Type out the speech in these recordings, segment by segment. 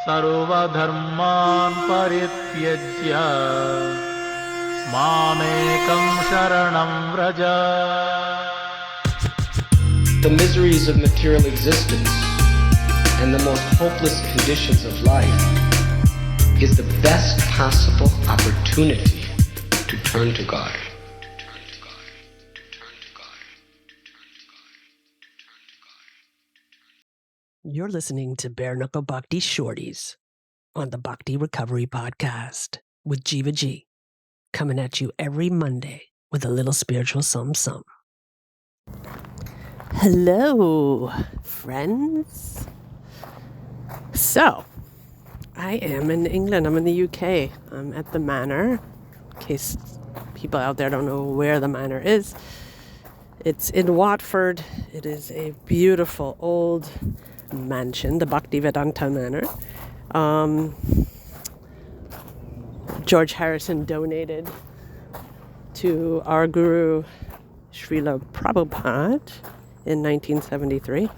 सर्वधर्मान् परित्यज्य मामेकं शरणं Vraj. The miseries of material existence and the most hopeless conditions of life is the best possible opportunity to turn to God. You're listening to Bare Knuckle Bhakti Shorties on the Bhakti Recovery Podcast with Jiva G, coming at you every Monday with a little spiritual something. Hello, friends. So, I am in England. I'm in the UK. I'm at the Manor, in case people out there don't know where the Manor is. It's in Watford. It is a beautiful old mansion, the Bhaktivedanta Manor. George Harrison donated to our guru Srila Prabhupada in 1973.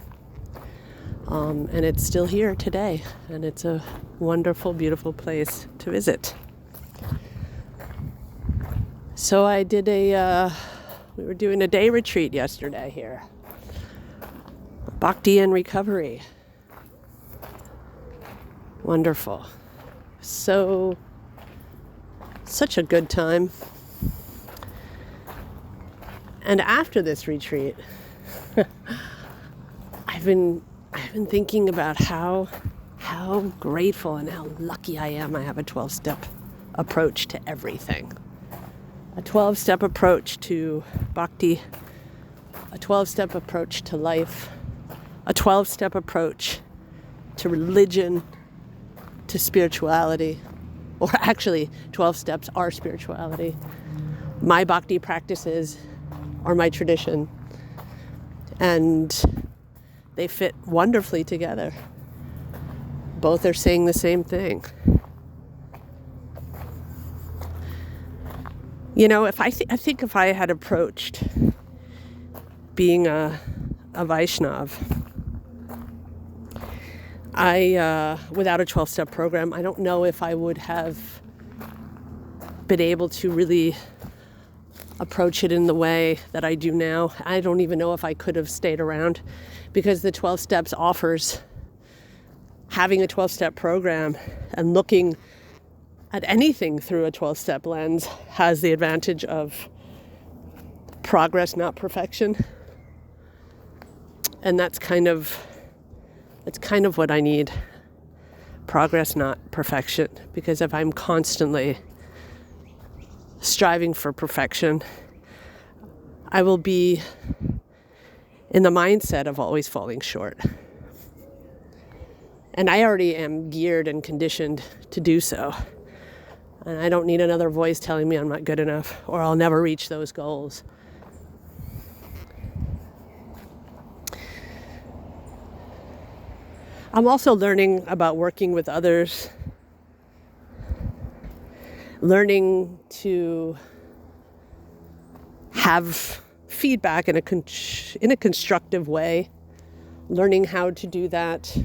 And it's still here today, and it's a wonderful, beautiful place to visit. So we were doing a day retreat yesterday here. Bhakti and recovery. Wonderful. Such a good time. And after this retreat, I've been thinking about how grateful and how lucky I am I have a 12-step approach to everything. A 12-step approach to bhakti, a 12-step approach to life, a 12-step approach to religion, to spirituality, or actually 12 steps are spirituality. My bhakti practices are my tradition, and they fit wonderfully together. Both are saying the same thing. You know, I think if I had approached being a Vaishnav, without a 12-step program, I don't know if I would have been able to really approach it in the way that I do now. I don't even know if I could have stayed around, because the 12 steps offers having a 12-step program and looking at anything through a 12-step lens has the advantage of progress, not perfection. And that's kind of what I need. Progress, not perfection. Because if I'm constantly striving for perfection, I will be in the mindset of always falling short. And I already am geared and conditioned to do so. And I don't need another voice telling me I'm not good enough or I'll never reach those goals. I'm also learning about working with others, learning to have feedback in a constructive way, learning how to do that,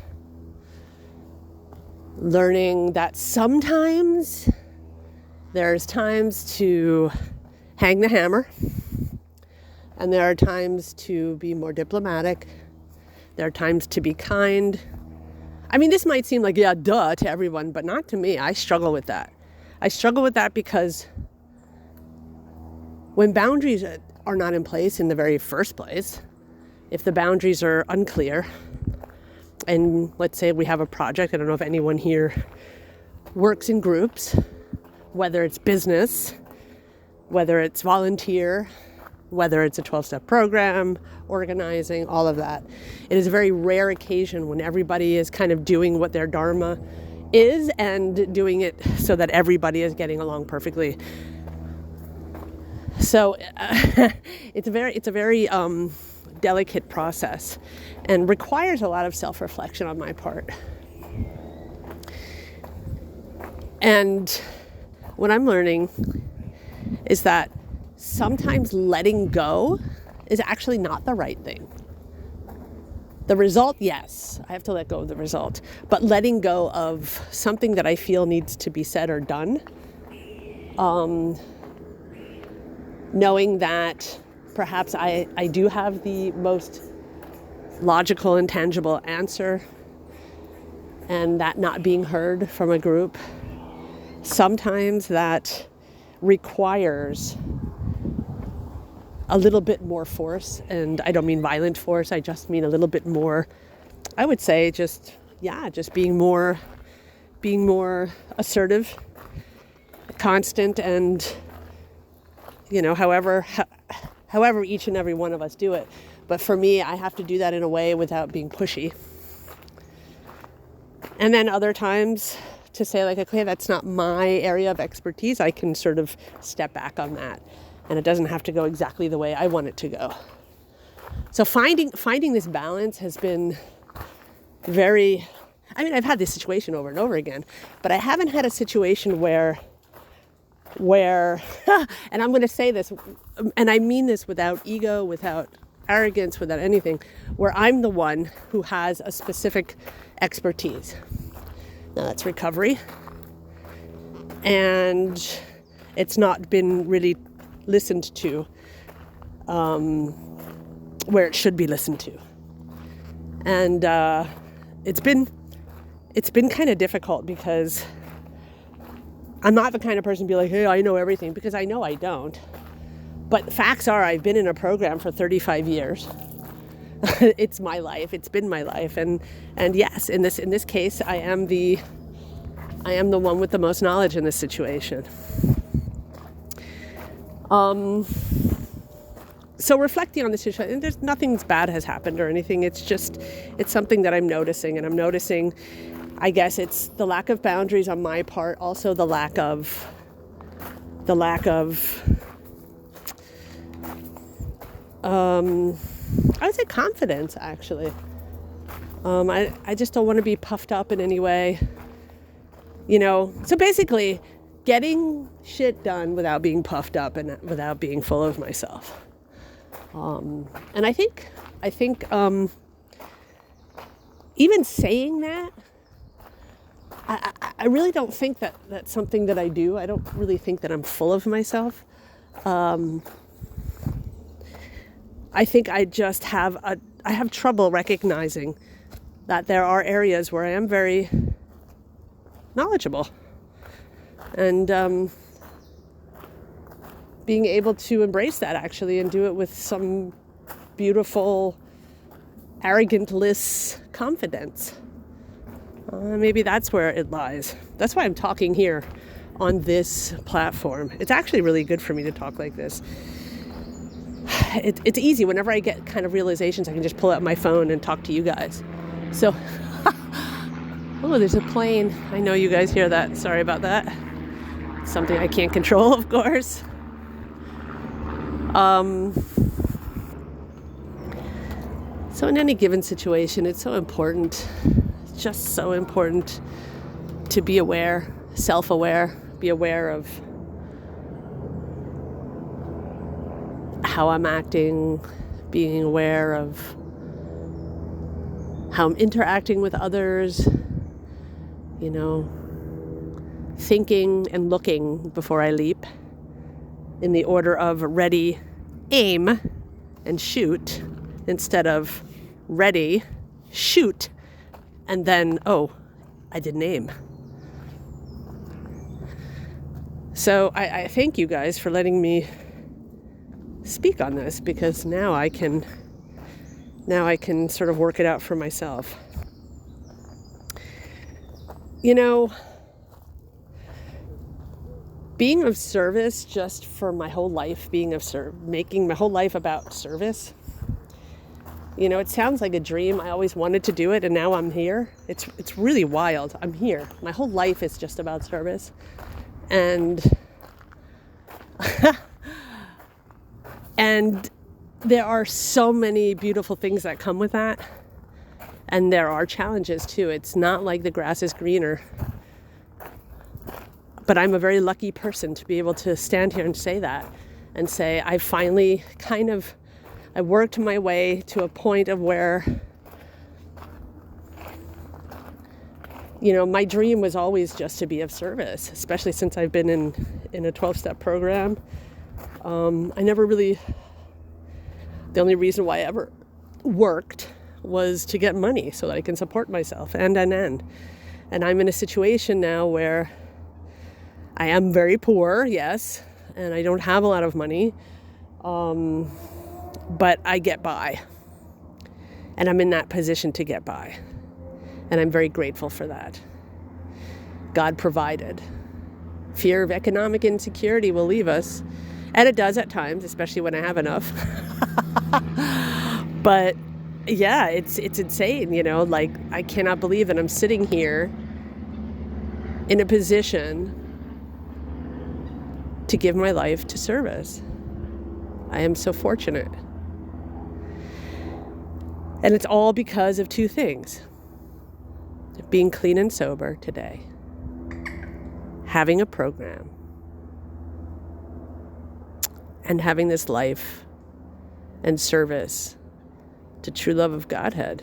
learning that sometimes there's times to hang the hammer, and there are times to be more diplomatic. There are times to be kind. I mean, this might seem like, yeah, duh to everyone, but not to me. I struggle with that. I struggle with that because when boundaries are not in place in the very first place, if the boundaries are unclear, and let's say we have a project, I don't know if anyone here works in groups, whether it's business, whether it's volunteer, whether it's a 12-step program, organizing, all of that. It is a very rare occasion when everybody is kind of doing what their dharma is and doing it so that everybody is getting along perfectly. So it's a very delicate process and requires a lot of self-reflection on my part. And what I'm learning is that sometimes letting go is actually not the right thing. The result, yes, I have to let go of the result. But letting go of something that I feel needs to be said or done, knowing that perhaps I do have the most logical and tangible answer, and that not being heard from a group, sometimes that requires a little bit more force. And I don't mean violent force, I just mean a little bit more, I would say just being more assertive, constant, and however each and every one of us do it. But for me, I have to do that in a way without being pushy. And then other times to say like, okay, that's not my area of expertise. I can sort of step back on that. And it doesn't have to go exactly the way I want it to go. So finding this balance has been I've had this situation over and over again, but I haven't had a situation where and I'm going to say this, and I mean this without ego, without arrogance, without anything, where I'm the one who has a specific expertise. Now that's recovery. And it's not been really listened to where it should be listened to. And it's been kind of difficult because I'm not the kind of person to be like, hey, I know everything, because I know I don't. But facts are, I've been in a program for 35 years. It's my life. It's been my life. And yes, in this case, I am the one with the most knowledge in this situation. So reflecting on the situation, and there's nothing bad has happened or anything. It's something that I'm noticing, and I'm noticing, I guess it's the lack of boundaries on my part, also the lack of I would say confidence, actually. I just don't want to be puffed up in any way, so basically getting shit done without being puffed up and without being full of myself. And I think even saying that, I really don't think that that's something that I do. I don't really think that I'm full of myself. I think I just have trouble recognizing that there are areas where I am very knowledgeable, and being able to embrace that actually and do it with some beautiful, arrogantless confidence. Maybe that's where it lies. That's why I'm talking here on this platform. It's actually really good for me to talk like this. It's easy. Whenever I get kind of realizations, I can just pull out my phone and talk to you guys. So, oh, there's a plane. I know you guys hear that. Sorry about that. Something I can't control, of course. So in any given situation, it's so important. It's just so important to be aware, self-aware, be aware of how I'm acting, being aware of how I'm interacting with others, thinking and looking before I leap in the order of ready, aim, and shoot, instead of ready, shoot, and then, oh, I didn't aim. So I thank you guys for letting me speak on this, because now I can sort of work it out for myself. Being of service just for my whole life, making my whole life about service. It sounds like a dream. I always wanted to do it, and now I'm here. It's really wild. I'm here. My whole life is just about service. And and there are so many beautiful things that come with that. And there are challenges too. It's not like the grass is greener. But I'm a very lucky person to be able to stand here and say that, and say I finally I worked my way to a point of where my dream was always just to be of service, especially since I've been in a 12-step program. I never really, the only reason why I ever worked was to get money so that I can support myself and. And I'm in a situation now where I am very poor, yes, and I don't have a lot of money, but I get by. And I'm in that position to get by. And I'm very grateful for that. God provided. Fear of economic insecurity will leave us. And it does at times, especially when I have enough. But yeah, it's insane, like I cannot believe that I'm sitting here in a position to give my life to service. I am so fortunate. And it's all because of two things. Being clean and sober today. Having a program. And having this life and service to true love of Godhead.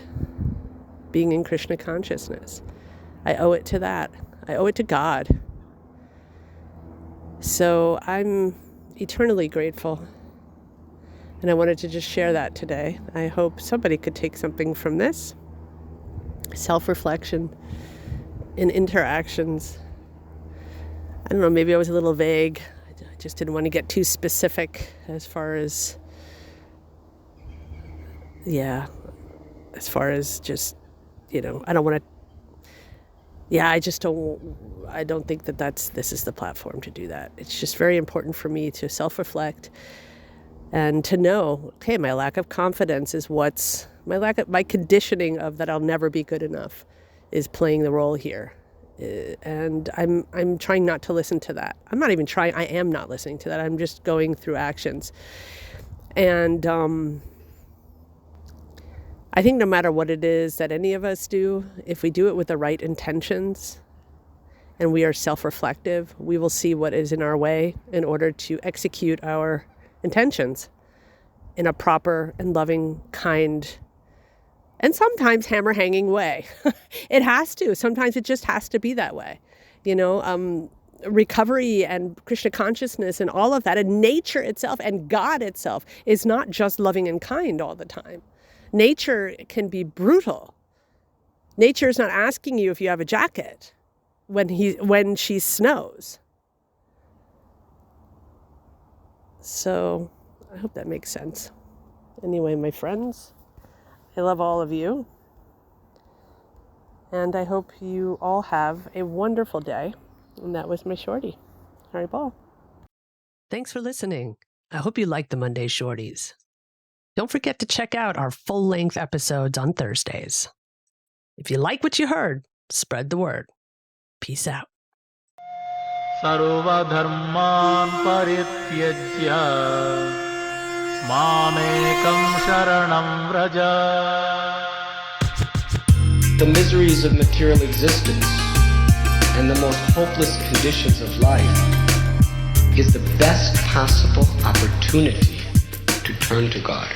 Being in Krishna consciousness. I owe it to that. I owe it to God. So I'm eternally grateful. And I wanted to just share that today. I hope somebody could take something from this. Self-reflection in interactions. I don't know, maybe I was a little vague. I just didn't want to get too specific as far as just, I don't want to, I don't think that this is the platform to do that. It's just very important for me to self-reflect and to know, okay, my lack of confidence is my conditioning of that I'll never be good enough is playing the role here. And I'm trying not to listen to that. I'm not even trying, I am not listening to that. I'm just going through actions. And I think no matter what it is that any of us do, if we do it with the right intentions and we are self-reflective, we will see what is in our way in order to execute our intentions in a proper and loving, kind, and sometimes hammer-hanging way. It has to. Sometimes it just has to be that way. Recovery and Krishna consciousness and all of that, and nature itself and God itself is not just loving and kind all the time. Nature can be brutal. Nature is not asking you if you have a jacket when she snows. So I hope that makes sense. Anyway, my friends, I love all of you. And I hope you all have a wonderful day. And that was my shorty, Harry Ball. Thanks for listening. I hope you liked the Monday Shorties. Don't forget to check out our full-length episodes on Thursdays. If you like what you heard, spread the word. Peace out. सर्वधर्मान् परित्यज्य मामेकं शरणं Vraj. The miseries of material existence and the most hopeless conditions of life is the best possible opportunity to turn to God.